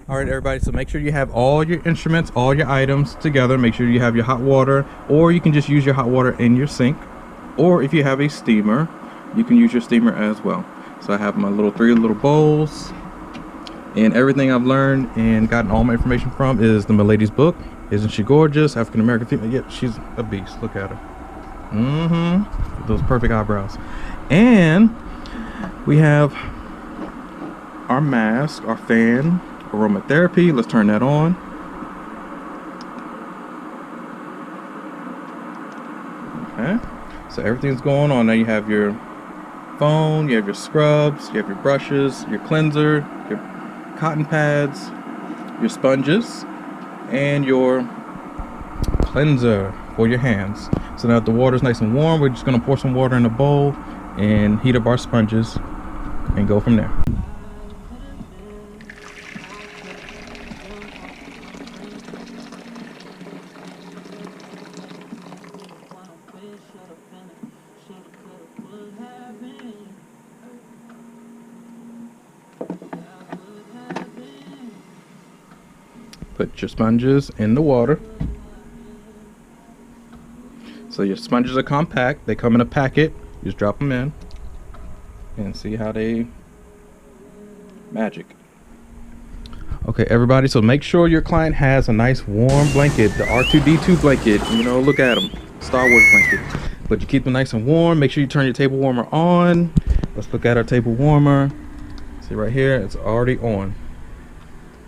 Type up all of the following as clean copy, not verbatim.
All right, everybody, so make sure you have all your instruments, all your items together. Make sure you have your hot water, or you can just use your hot water in your sink, or if you have a steamer, you can use your steamer as well. So I have my three little bowls, and everything I've learned and gotten all my information from is the Milady's book. Isn't she gorgeous? African American female. Yep, she's a beast. Look at her. Those perfect eyebrows. And we have our mask, our fan, aromatherapy. Let's turn that on. Okay, so everything's going on. Now you have your phone, you have your scrubs, you have your brushes, your cleanser, your cotton pads, your sponges, and your cleanser for your hands. So now that the water's nice and warm, we're just going to pour some water in a bowl and heat up our sponges and go from there. Put your sponges in the water. So your sponges are compact. They come in a packet. You just drop them in and see how they magic. Okay, everybody, so make sure your client has a nice warm blanket, the R2-D2 blanket. You know, look at them, Star Wars blanket. But you keep them nice and warm. Make sure you turn your table warmer on. Let's look at our table warmer. See right here, it's already on.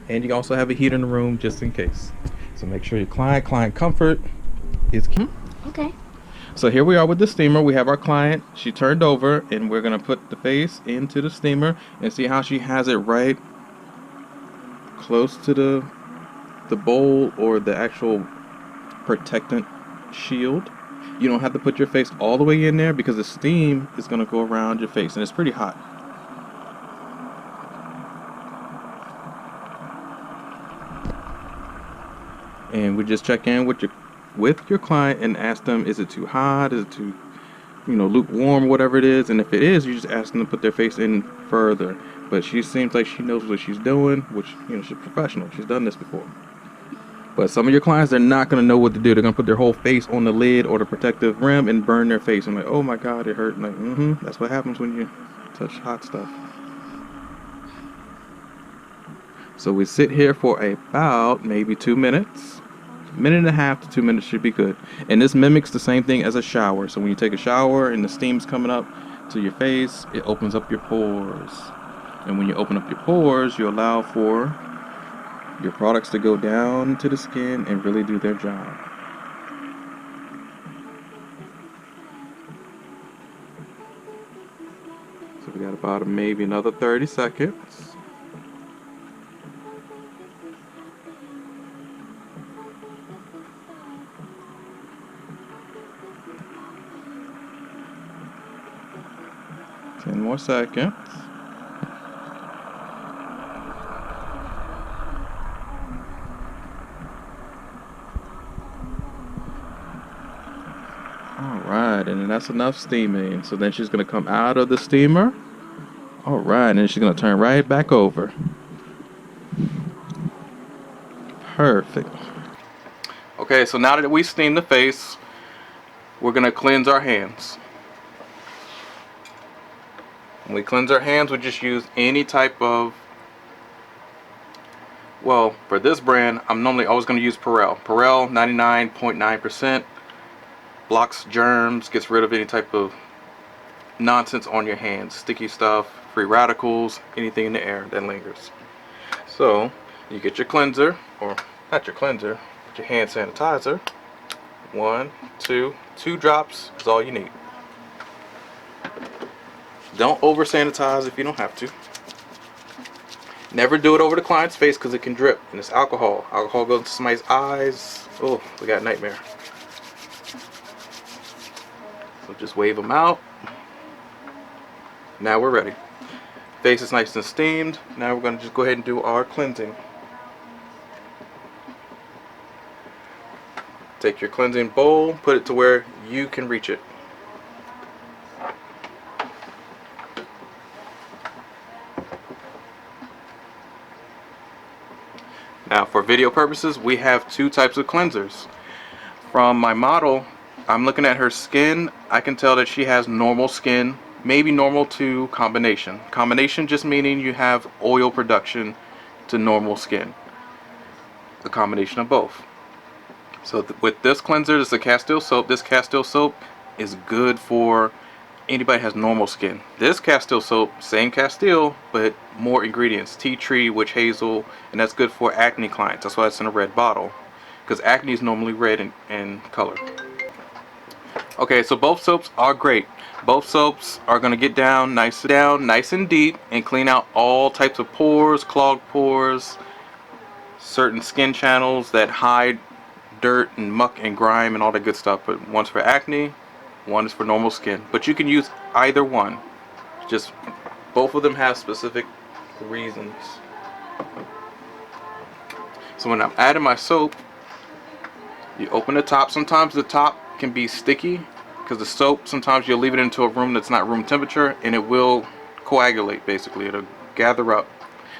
And you also have a heater in the room just in case. So make sure your client comfort is key. Okay. So here we are with the steamer. We have our client. She turned over, and we're gonna put the face into the steamer and see how she has it right close to the bowl or the actual protectant shield. You don't have to put your face all the way in there because the steam is gonna go around your face, and it's pretty hot. And we just check in with your client and ask them, is it too hot, is it too lukewarm, whatever it is. And if it is, you just ask them to put their face in further. But she seems like she knows what she's doing, which she's professional, she's done this before. But some of your clients, they're not going to know what to do. They're going to put their whole face on the lid or the protective rim and burn their face. I'm like, oh my god, it hurt. I'm like, that's what happens when you touch hot stuff. So we sit here for about maybe 2 minutes. Minute and a half to 2 minutes should be good. And this mimics the same thing as a shower. So when you take a shower and the steam's coming up to your face, it opens up your pores. And when you open up your pores, you allow for your products to go down into the skin and really do their job. So we got about maybe another 30 seconds. More seconds. Alright, and then that's enough steaming. So then she's going to come out of the steamer. Alright, and then she's going to turn right back over. Perfect. Okay, so now that we steamed the face, we're going to cleanse our hands. When we cleanse our hands, we just use any type of, well, for this brand, I'm normally always going to use Perel. Perel 99.9% blocks germs, gets rid of any type of nonsense on your hands, sticky stuff, free radicals, anything in the air that lingers. So you get your cleanser, or not your cleanser, but your hand sanitizer. 1, 2 drops is all you need. Don't over sanitize if you don't have to. Never do it over the client's face because it can drip, and it's alcohol. Alcohol goes into somebody's eyes. Oh, we got a nightmare. So just wave them out. Now we're ready. Face is nice and steamed. Now we're going to just go ahead and do our cleansing. Take your cleansing bowl, put it to where you can reach it. Now for video purposes, we have two types of cleansers. From my model, I'm looking at her skin. I can tell that she has normal skin, maybe normal to combination. Combination just meaning you have oil production to normal skin. A combination of both. So with this cleanser, this is a Castile soap. This Castile soap is good for anybody has normal skin. This Castile soap, same Castile, but more ingredients. Tea tree, witch hazel, and that's good for acne clients. That's why it's in a red bottle, because acne is normally red in color. Okay, so both soaps are great. Both soaps are going to get down nice and deep and clean out all types of pores, clogged pores, certain skin channels that hide dirt and muck and grime and all that good stuff. But one's for acne, one is for normal skin. But you can use either one. Just both of them have specific reasons. So when I'm adding my soap, you open the top. Sometimes the top can be sticky because the soap, sometimes you'll leave it into a room that's not room temperature and it will coagulate. Basically it'll gather up.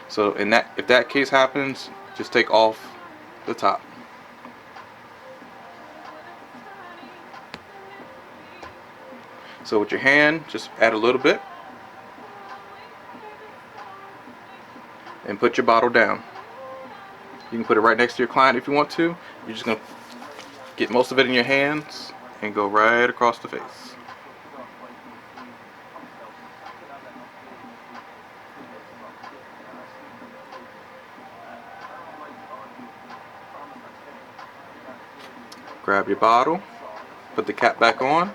So if that case happens, just take off the top. So with your hand, just add a little bit and put your bottle down. You can put it right next to your client if you want to. You're just going to get most of it in your hands and go right across the face. Grab your bottle, put the cap back on,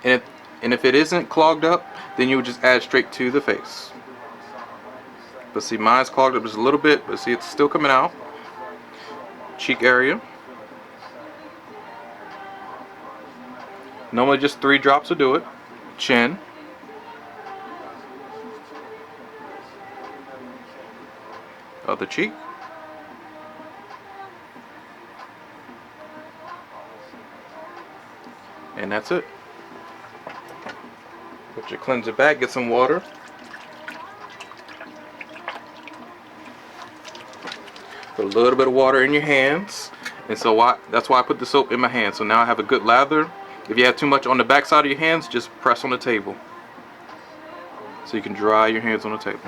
and if it isn't clogged up, then you would just add straight to the face. But see, mine's clogged up just a little bit, but see, it's still coming out. Cheek area. Normally just 3 drops will do it. Chin. Other cheek. And that's it. Put your cleanser back, get some water. Put a little bit of water in your hands. And so that's why I put the soap in my hands. So now I have a good lather. If you have too much on the back side of your hands, just press on the table. So you can dry your hands on the table.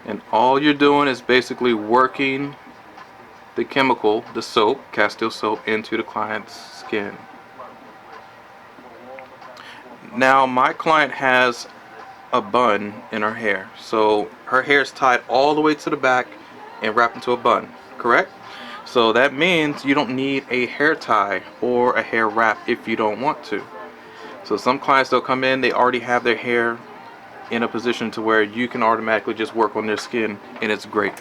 And all you're doing is basically working the chemical, the soap, Castile soap, into the client's skin. Now my client has a bun in her hair. So her hair is tied all the way to the back and wrapped into a bun, correct? So that means you don't need a hair tie or a hair wrap if you don't want to. So some clients, they'll come in, they already have their hair in a position to where you can automatically just work on their skin, and it's great.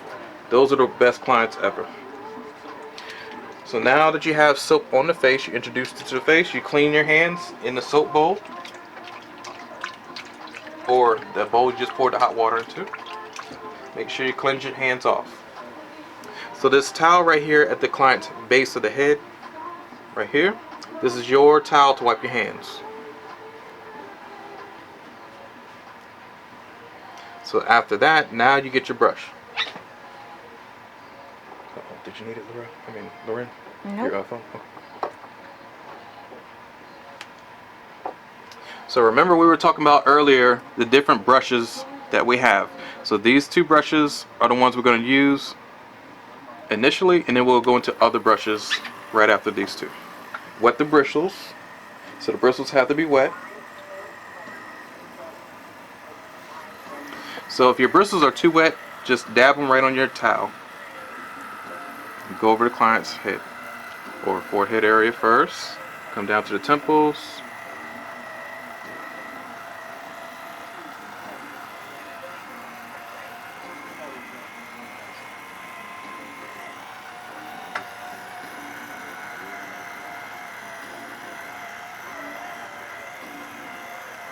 Those are the best clients ever. So now that you have soap on the face, you introduce it to the face, you clean your hands in the soap bowl, or the bowl you just poured the hot water into. Make sure you cleanse your hands off. So this towel right here at the client's base of the head, right here, this is your towel to wipe your hands. So after that, now you get your brush. Did you need it, Lauren? Nope. Your phone? Okay. So remember we were talking about earlier the different brushes that we have. So these 2 brushes are the ones we're going to use initially, and then we'll go into other brushes right after these 2. Wet the bristles. So the bristles have to be wet. So if your bristles are too wet, just dab them right on your towel. Go over the client's head or forehead area first. Come down to the temples.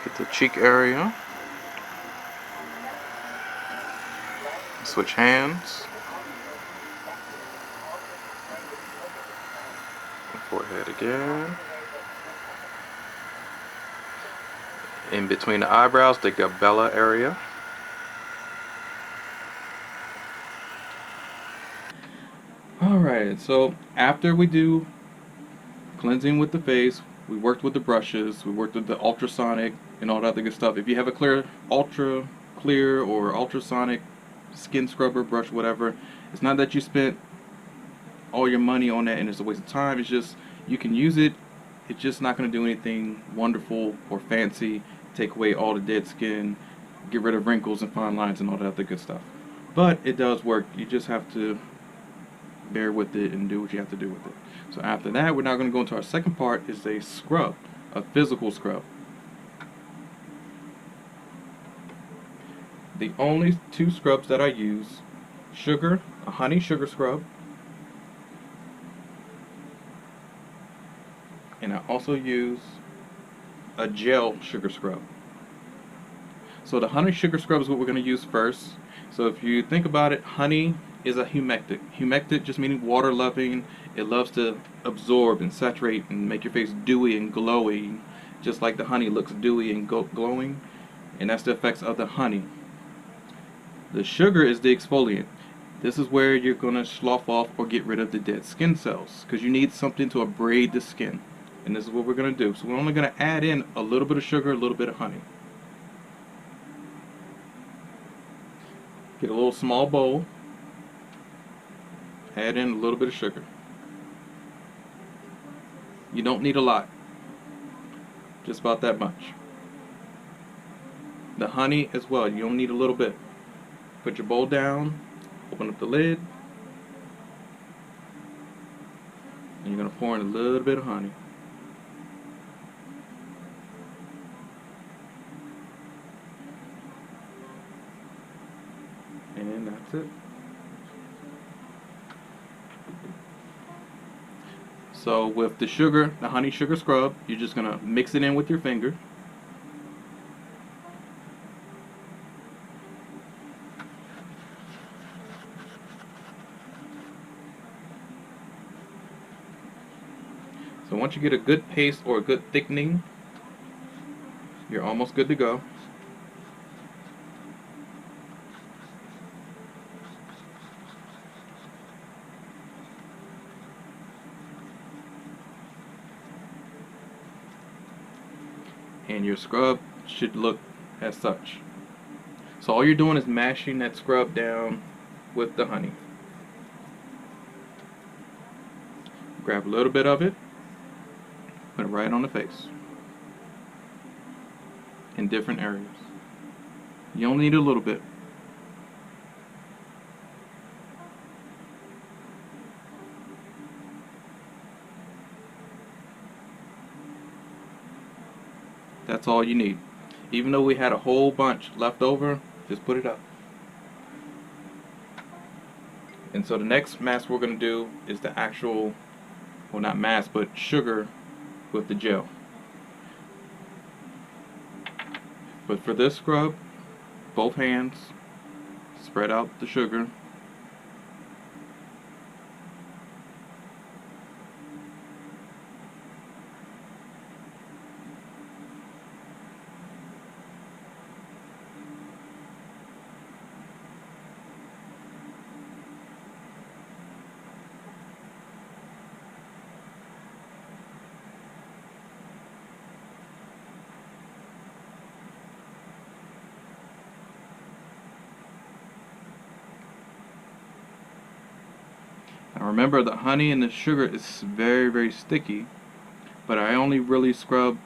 Get the cheek area. Switch hands. Forehead again. In between the eyebrows, the glabella area. Alright, so after we do cleansing with the face, we worked with the brushes, we worked with the ultrasonic and all that other good stuff. If you have a ultra clear or ultrasonic skin scrubber brush, whatever, it's not that you spent all your money on that and it's a waste of time. It's just you can use it. It's just not going to do anything wonderful or fancy, take away all the dead skin, get rid of wrinkles and fine lines and all that other good stuff. But it does work. You just have to bear with it and do what you have to do with it. So after that, we're now going to go into our second part, is a scrub, a physical scrub. The only two scrubs that I use, a honey sugar scrub, and I also use a gel sugar scrub. So the honey sugar scrub is what we're going to use first. So if you think about it, honey is a humectant. Humectant just meaning water loving. It loves to absorb and saturate and make your face dewy and glowing, just like the honey looks dewy and glowing, and that's the effects of the honey. The sugar is the exfoliant. This is where you're going to slough off or get rid of the dead skin cells, because you need something to abrade the skin, and this is what we're going to do. So we're only going to add in a little bit of sugar, a little bit of honey. Get a little small bowl, add in a little bit of sugar. You don't need a lot, just about that much. The honey as well, you don't need a little bit. Put your bowl down, open up the lid, and you're going to pour in a little bit of honey. And that's it. So with the sugar, the honey sugar scrub, you're just going to mix it in with your finger. So once you get a good paste or a good thickening, you're almost good to go. And your scrub should look as such. So all you're doing is mashing that scrub down with the honey. Grab a little bit of it, put it right on the face in different areas. You only need a little bit. That's all you need. Even though we had a whole bunch left over, just put it up. And so the next mask we're going to do is the actual, well, not mask, but sugar with the gel. But for this scrub, both hands, spread out the sugar. Now remember, the honey and the sugar is very, very sticky, but I only really scrub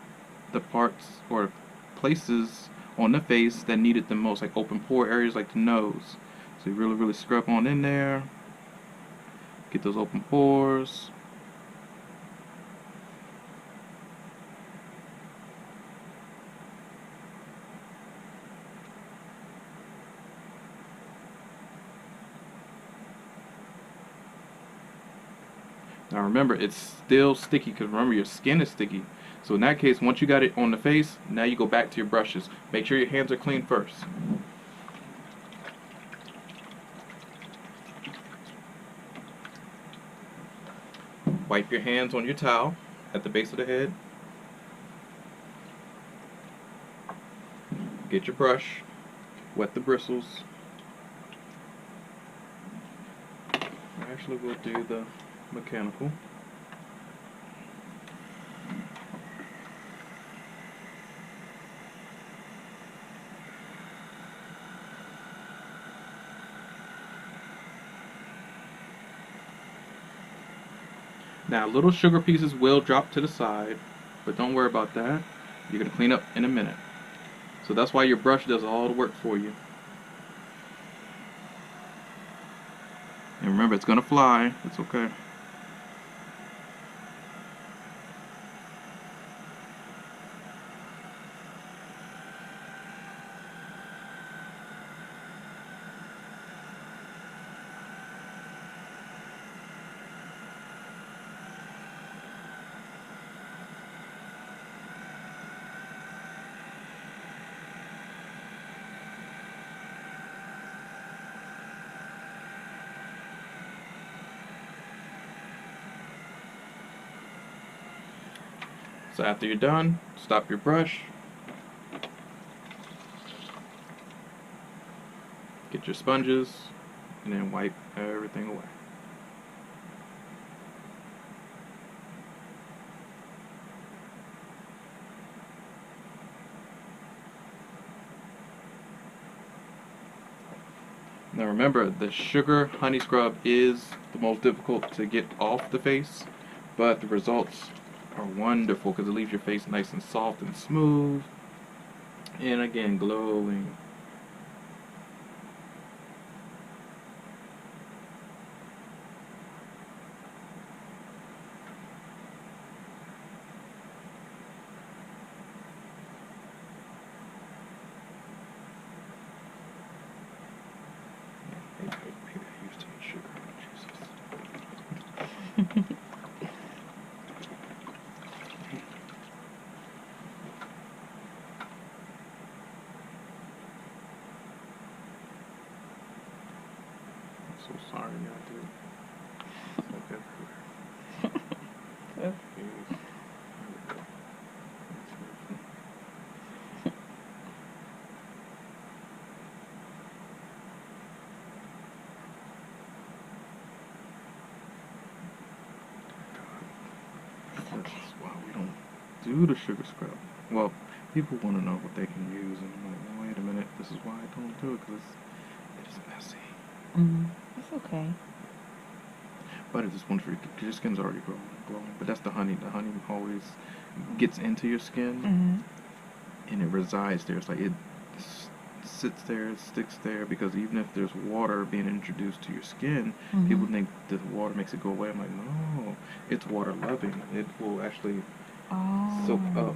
the parts or places on the face that need it the most, like open pore areas like the nose. So you really, really scrub on in there, get those open pores. Now remember, it's still sticky, because remember, your skin is sticky. So in that case, once you got it on the face, now you go back to your brushes. Make sure your hands are clean first. Wipe your hands on your towel at the base of the head. Get your brush, wet the bristles. Actually, we'll do the mechanical. Now, little sugar pieces will drop to the side, but don't worry about that. You're going to clean up in a minute. So that's why your brush does all the work for you. And remember, it's going to fly. It's okay. So after you're done, stop your brush. Get your sponges, and then wipe everything away. Now remember, the sugar honey scrub is the most difficult to get off the face, but the results are wonderful because it leaves your face nice and soft and smooth, and again, glowing. Maybe I used too much sugar. Jesus. So sorry, I did. Okay. Okay. That's why we don't do the sugar scrub. Well, people want to know what they can use, and I'm like, well, wait a minute, this is why I don't do it, because it's messy. It's okay. But it just wonderful. Your skin's already glowing. But that's the honey. The honey always gets into your skin, and it resides there. It's like it sits there, it sticks there, because even if there's water being introduced to your skin, people think that the water makes it go away. I'm like, no, it's water loving. It will actually soak up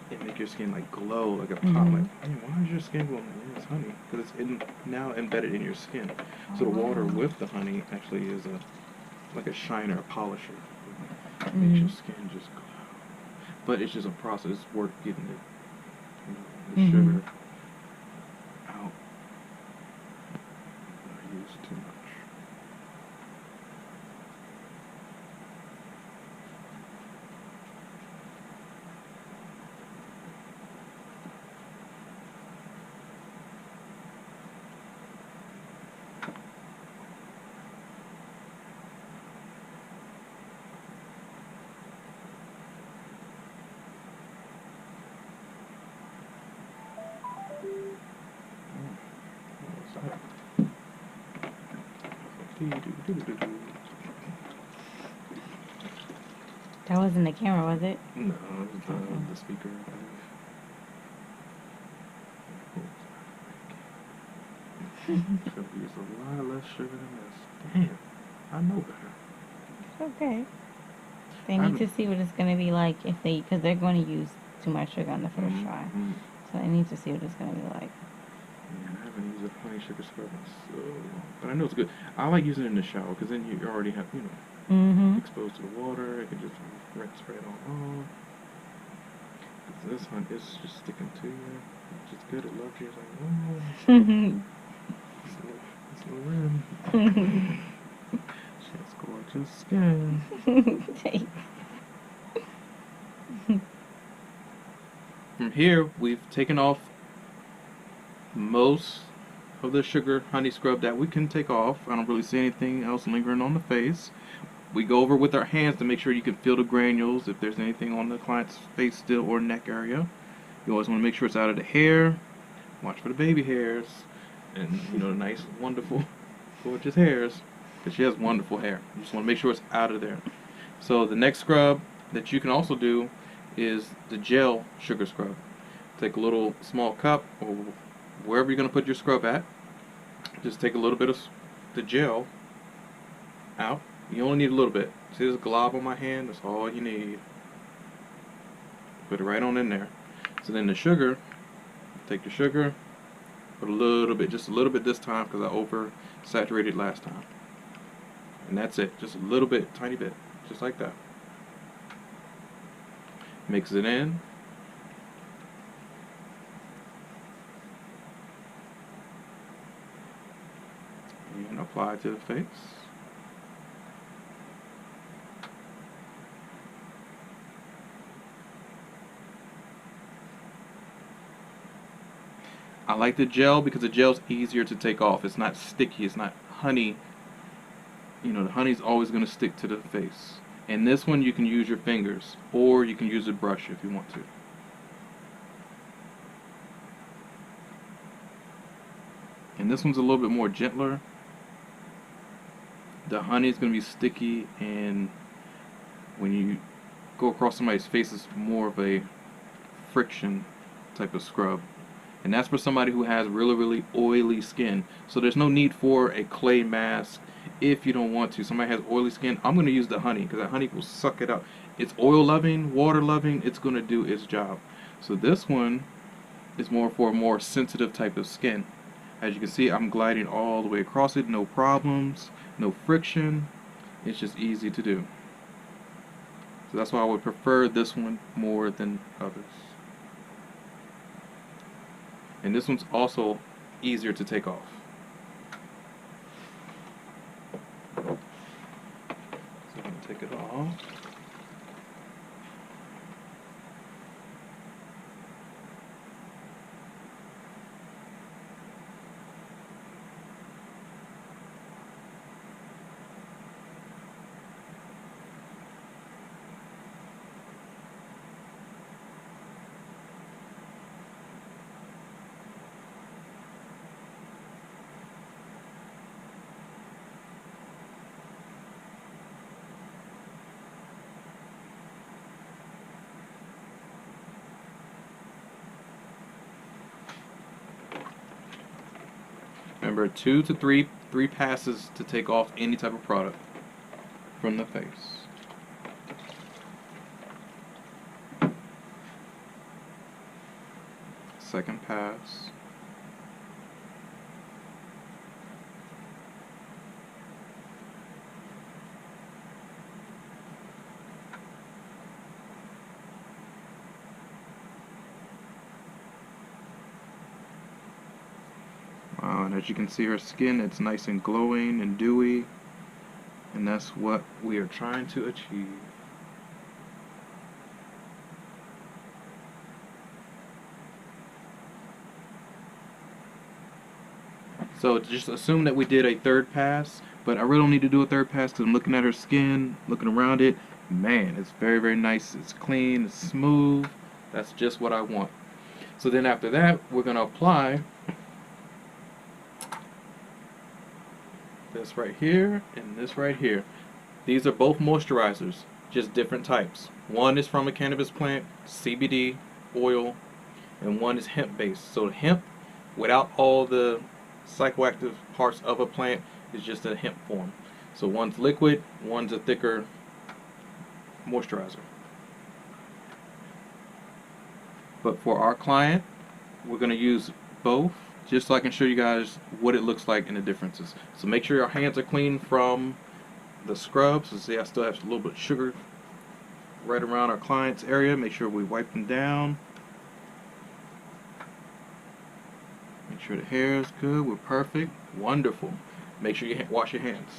and make your skin like glow like a pop. Like, hey, why is your skin glowing? Yeah, it's honey, because it's now embedded in your skin. So the water with the honey actually is like a shiner, a polisher. It makes your skin just glow. But it's just a process. It's work getting it, the sugar out. I use too much. That wasn't the camera, was it? No, it was the speaker. It's gonna be just a lot less sugar than this. Damn, I know better. Okay. They need to see what it's going to be like if they, because they're going to use too much sugar on the first try. So they need to see what it's going to be like. Yeah, I haven't used a honey sugar scrub in so long. But I know it's good. I like using it in the shower, because then you already have, you know, exposed to the water. It can just rinse right on off. This honey is just sticking to you. It's just good. It loves you. It's like, oh. It's a little rim. She's gorgeous. delicious skin. Take. From here, we've taken off most of the sugar honey scrub that we can take off. I don't really see anything else lingering on the face. We go over with our hands to make sure you can feel the granules if there's anything on the client's face still or neck area. You always want to make sure it's out of the hair. Watch for the baby hairs and, you know, the nice, wonderful, gorgeous hairs, because she has wonderful hair. You just want to make sure it's out of there. So the next scrub that you can also do is the gel sugar scrub. Take a little small cup or wherever you're going to put your scrub at. Just take a little bit of the gel out. You only need a little bit. See this glob on my hand? That's all you need. Put it right on in there. So then the sugar, take the sugar, put a little bit, just a little bit this time because I over saturated last time. And that's it. Just a little bit, tiny bit. Just like that. Mix it in. And apply it to the face. I like the gel because the gel's easier to take off. It's not sticky. It's not honey. You know, the honey's always going to stick to the face. And this one you can use your fingers or you can use a brush if you want to. And this one's a little bit more gentler. The honey is going to be sticky, and when you go across somebody's face, it's more of a friction type of scrub. And that's for somebody who has really, really oily skin. So there's no need for a clay mask if you don't want to. Somebody has oily skin, I'm going to use the honey because that honey will suck it up. It's oil loving, water loving, it's going to do its job. So this one is more for a more sensitive type of skin. As you can see, I'm gliding all the way across it, no problems, no friction. It's just easy to do. So that's why I would prefer this one more than others. And this one's also easier to take off. So I'm going to take it off. Remember, 2 to 3 passes to take off any type of product from the face. Second pass. Wow, and as you can see, her skin, it's nice and glowing and dewy, and that's what we are trying to achieve. So just assume that we did a third pass, but I really don't need to do a third pass because I'm looking at her skin, looking around it. Man, it's very, very nice. It's clean, it's smooth. That's just what I want. So then after that, we're going to apply this right here and this right here. These are both moisturizers, just different types. One is from a cannabis plant, CBD oil, and one is hemp based. So hemp, without all the psychoactive parts of a plant, is just a hemp form. So one's liquid, one's a thicker moisturizer. But for our client, we're going to use both, just so I can show you guys what it looks like and the differences. So make sure your hands are clean from the scrub. So see, I still have a little bit of sugar right around our client's area. Make sure we wipe them down. Make sure the hair is good. We're perfect. Wonderful. Make sure you wash your hands.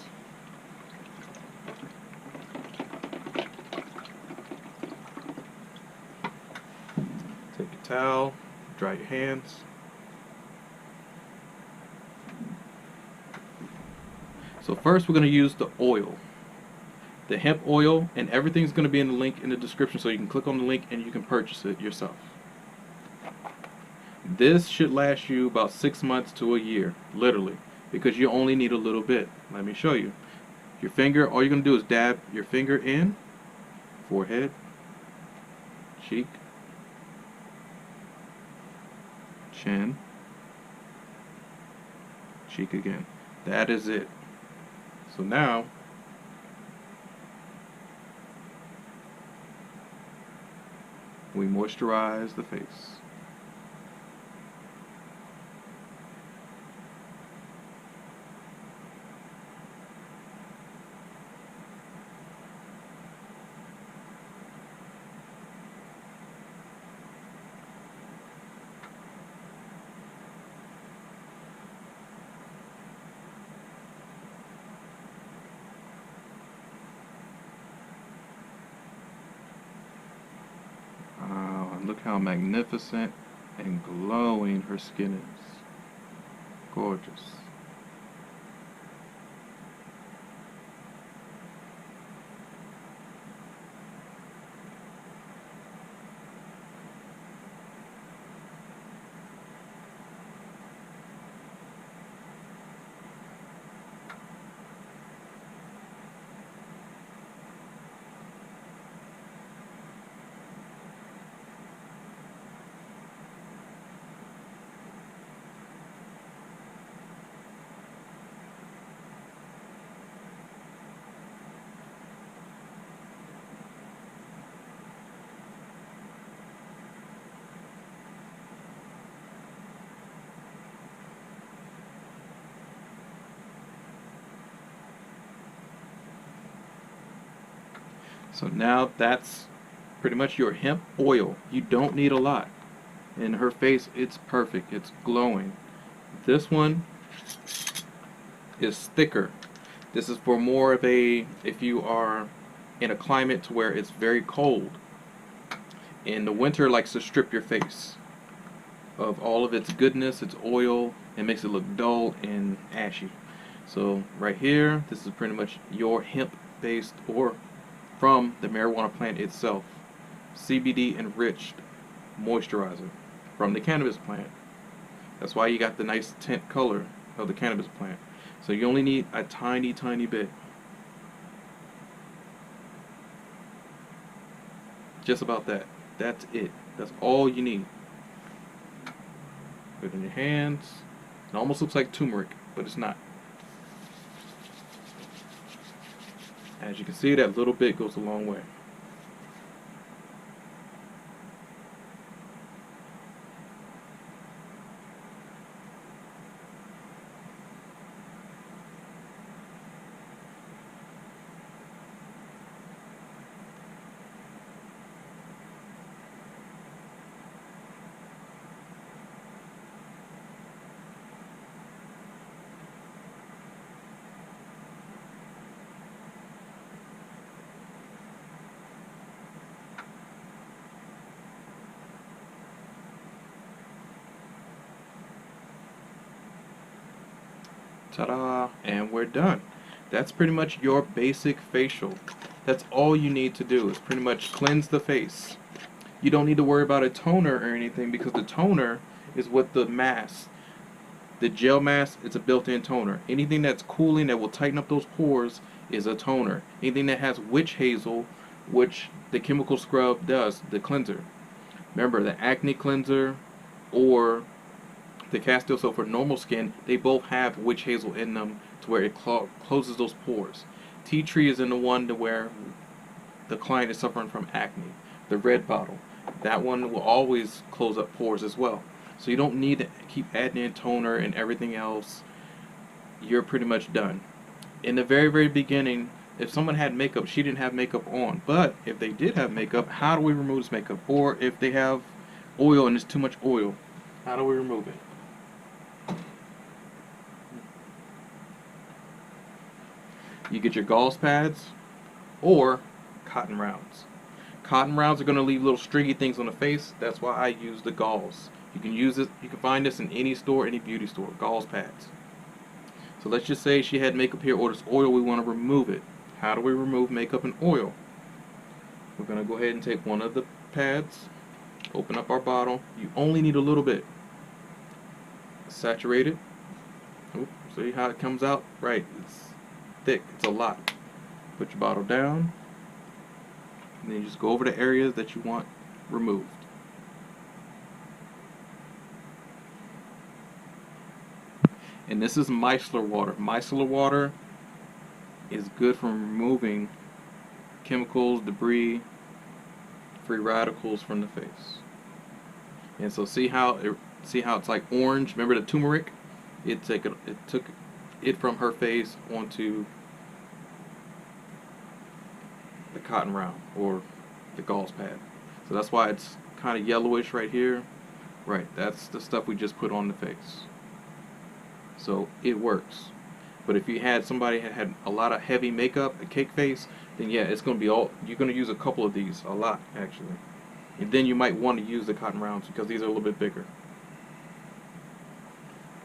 towel, dry your hands. So first we're going to use the oil. The hemp oil, and everything's going to be in the link in the description, so you can click on the link and you can purchase it yourself. This should last you about 6 months to a year, literally, because you only need a little bit. Let me show you. Your finger, all you're going to do is dab your finger in, forehead, cheek, chin, cheek again. That is it. So now, we moisturize the face. Look how magnificent and glowing her skin is. Gorgeous. So now that's pretty much your hemp oil. You don't need a lot. In her face, it's perfect. It's glowing. This one is thicker. This is for more of a, if you are in a climate to where it's very cold. In the winter, likes to strip your face of all of its goodness, its oil, and makes it look dull and ashy. So right here, this is pretty much your hemp-based, or from the marijuana plant itself, CBD enriched moisturizer from the cannabis plant. That's why you got the nice tint color of the cannabis plant. So you only need a tiny, tiny bit. Just about that. That's it. That's all you need. Put it in your hands. It almost looks like turmeric, but it's not. As you can see, that little bit goes a long way. Ta-da! And we're done. That's pretty much your basic facial. That's all you need to do, is pretty much cleanse the face. You don't need to worry about a toner or anything, because the toner is what the mask. The gel mask, it's a built-in toner. Anything that's cooling, that will tighten up those pores, is a toner. Anything that has witch hazel, which the chemical scrub does, the cleanser. Remember, the acne cleanser or the Castile soap for normal skin, they both have witch hazel in them to where it closes those pores. Tea tree is in the one to where the client is suffering from acne. The red bottle, that one will always close up pores as well. So you don't need to keep adding in toner and everything else. You're pretty much done. In the very, very beginning, if someone had makeup, she didn't have makeup on. But if they did have makeup, how do we remove this makeup? Or if they have oil and it's too much oil, how do we remove it? You get your gauze pads or cotton rounds. Cotton rounds are going to leave little stringy things on the face. That's why I use the gauze. You can use it. You can find this in any store, any beauty store. Gauze pads. So let's just say she had makeup here or this oil. We want to remove it. How do we remove makeup and oil? We're going to go ahead and take one of the pads. Open up our bottle. You only need a little bit. Saturate it. Oop, see how it comes out? Right. It's thick. It's a lot. Put your bottle down. And then you just go over the areas that you want removed. And this is micellar water. Micellar water is good for removing chemicals, debris, free radicals from the face. And so see how it's like orange. Remember the turmeric? It took it from her face onto the cotton round or the gauze pad. So that's why it's kind of yellowish right here. Right, that's the stuff we just put on the face. So it works. But if you had somebody that had a lot of heavy makeup, a cake face, then yeah, it's going to be you're going to use a couple of these, a lot actually. And then you might want to use the cotton rounds because these are a little bit bigger.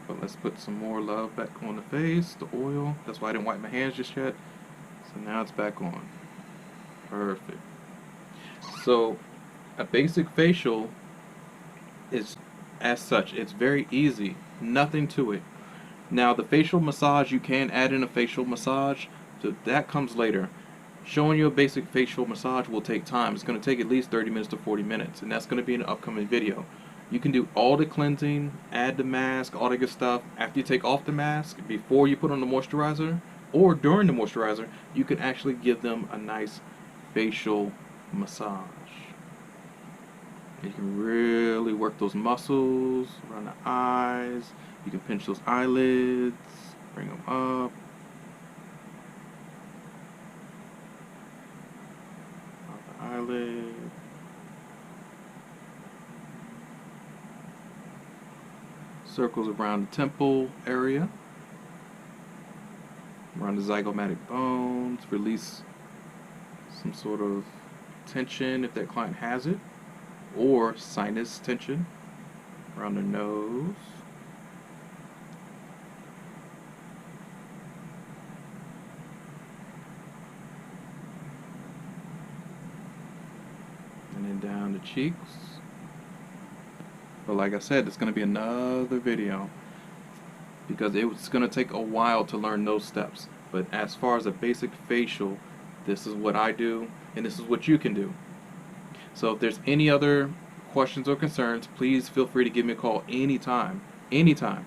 But let's put some more love back on the face, the oil. That's why I didn't wipe my hands just yet. So now it's back on. Perfect. So a basic facial is as such. It's very easy. Nothing to it. Now the facial massage, you can add in a facial massage. So that comes later. Showing you a basic facial massage will take time. It's going to take at least 30 minutes to 40 minutes. And that's going to be in an upcoming video. You can do all the cleansing, add the mask, all the good stuff. After you take off the mask, before you put on the moisturizer, or during the moisturizer, you can actually give them a nice facial massage. You can really work those muscles around the eyes. You can pinch those eyelids, bring them up. Off the eyelid. Circles around the temple area, around the zygomatic bones, release some sort of tension if that client has it, or sinus tension around the nose. And then down the cheeks. But like I said, it's going to be another video because it's going to take a while to learn those steps. But as far as a basic facial, this is what I do and this is what you can do. So if there's any other questions or concerns, please feel free to give me a call anytime. Anytime.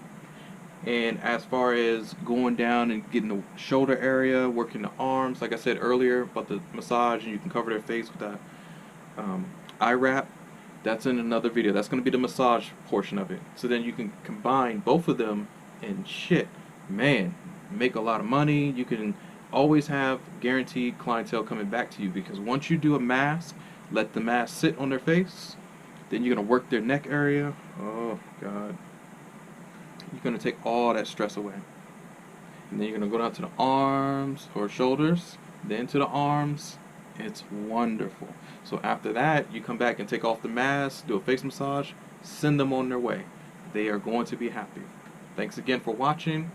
And as far as going down and getting the shoulder area, working the arms, like I said earlier about the massage, and you can cover their face with that eye wrap. That's in another video. That's going to be the massage portion of it. So then you can combine both of them and shit, man, make a lot of money. You can always have guaranteed clientele coming back to you because once you do a mask, let the mask sit on their face, then you're going to work their neck area. Oh, God. You're going to take all that stress away. And then you're going to go down to the arms or shoulders, then to the arms. It's wonderful. So after that, you come back and take off the mask, do a face massage, send them on their way. They are going to be happy. Thanks again for watching.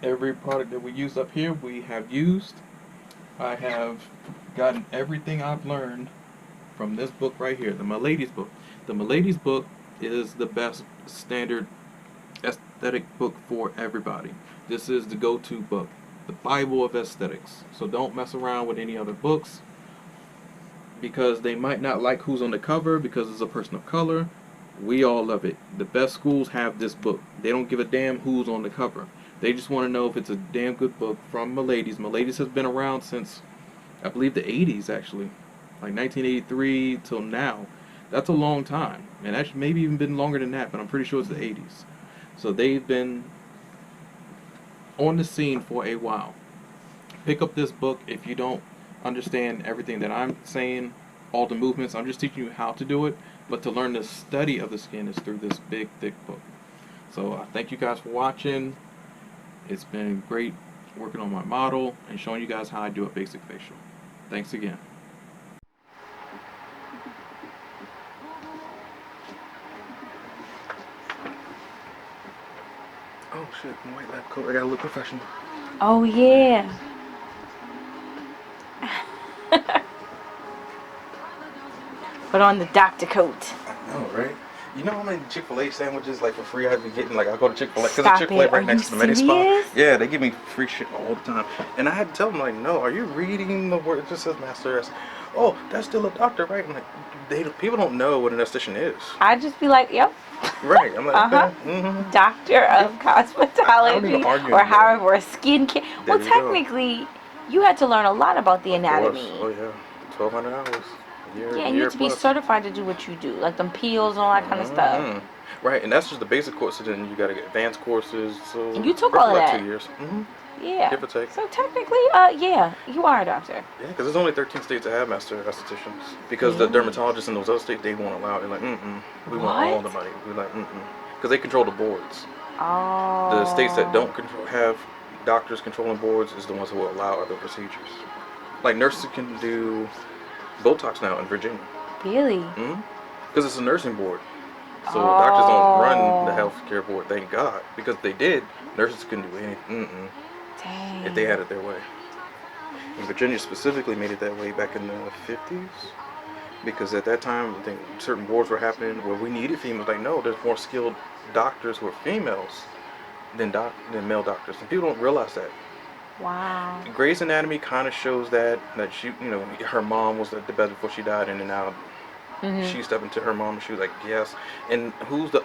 Every product that we use up here, we have used. I have gotten everything I've learned from this book right here, the Milady's book. The Milady's book is the best standard aesthetic book for everybody. This is the go-to book. The Bible of aesthetics. So don't mess around with any other books because they might not like who's on the cover because it's a person of color. We all love it. The best schools have this book. They don't give a damn who's on the cover. They just want to know if it's a damn good book from Milady's. Milady's has been around since, I believe, the 80s actually. Like 1983 till now. That's a long time. And actually maybe even been longer than that, but I'm pretty sure it's the 80s. So they've been on the scene for a while. Pick up this book if you don't understand everything that I'm saying, all the movements. I'm just teaching you how to do it, but to learn the study of the skin is through this big, thick book. So I thank you guys for watching. It's been great working on my model and showing you guys how I do a basic facial. Thanks again. Oh shit, my white lab coat. I gotta look professional. Oh yeah. Put on the doctor coat. I know, right? You know how many Chick-fil-A sandwiches like for free I'd be getting? Like I go to Chick-fil-A because the Stop Chick-fil-A it. Are right you next to the Medi Spa. serious? Yeah, they give me free shit all the time, and I had to tell them like, no, are you reading the word? It just says master. Oh, that's still a doctor, right? I'm like, people don't know what an esthetician is. I'd just be like, yep. Right. I'm like, Uh-huh. okay. Mm-hmm. Doctor of I don't even cosmetology argue or anymore. however, or skincare. There Well, you go. technically, you had to learn a lot about the Of course. anatomy. Oh yeah. 1,200 hours. Yeah, and you Year have to be plus. certified to do what you do, like them peels and all that kind of stuff. Mm-hmm. Right, and that's just the basic courses. Then you got to get advanced courses. So And you took all roughly of like that. 2 years. Mm-hmm. Yeah. Give or take. So technically, yeah, you are a doctor. Yeah, because there's only 13 states that have master estheticians. Because the Really? dermatologists in those other states, they won't allow it. They're like, we want all What? the money. We're like, because they control the boards. Oh. The states that don't have doctors controlling boards is the ones who will allow other procedures. Like nurses can do Botox now in Virginia. Really? Because it's a nursing board. So doctors don't run the Oh. healthcare board, thank God. Because if they did, nurses couldn't do anything. Dang. If they had it their way. And Virginia specifically made it that way back in the 50s. Because at that time, I think certain boards were happening where we needed females. Like, no, there's more skilled doctors who are females than male doctors. And people don't realize that. Wow. Grey's Anatomy kind of shows that she, her mom was the best before she died, and then now she stepped into her mom and she was like, yes. And who's the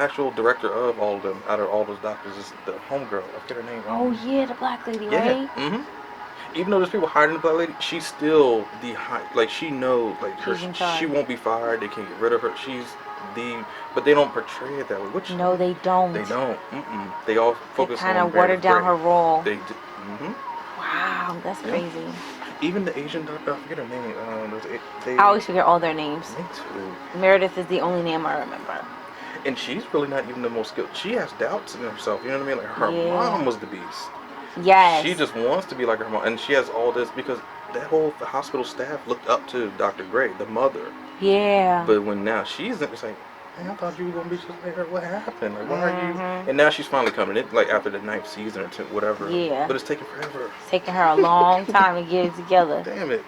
actual director of all of them? Out of all those doctors, is the homegirl. I forget her name. Oh yeah, the black lady, Yeah. right? Even though there's people hiding the black lady, she's still the high. Like she knows, like She's in charge. she won't be fired. They can't get rid of her. But they don't portray it that way. Which No, they don't. They don't. They all focus kind on of watered down her role. They. Wow, that's crazy. Even the Asian doctor, I forget her name. I always forget all their names. Me too. Meredith is the only name I remember. And she's really not even the most skilled. She has doubts in herself. You know what I mean? Like her mom was the beast. Yes. She just wants to be like her mom, and she has all this because that whole hospital staff looked up to Dr. Gray, the mother. Yeah. But when now she's it's like, man, I thought you were gonna be just like her. What happened? Like, why are you? And now she's finally coming in, like after the 9th season or whatever. Yeah. But it's taking forever. It's taking her a long time to get it together. Damn it.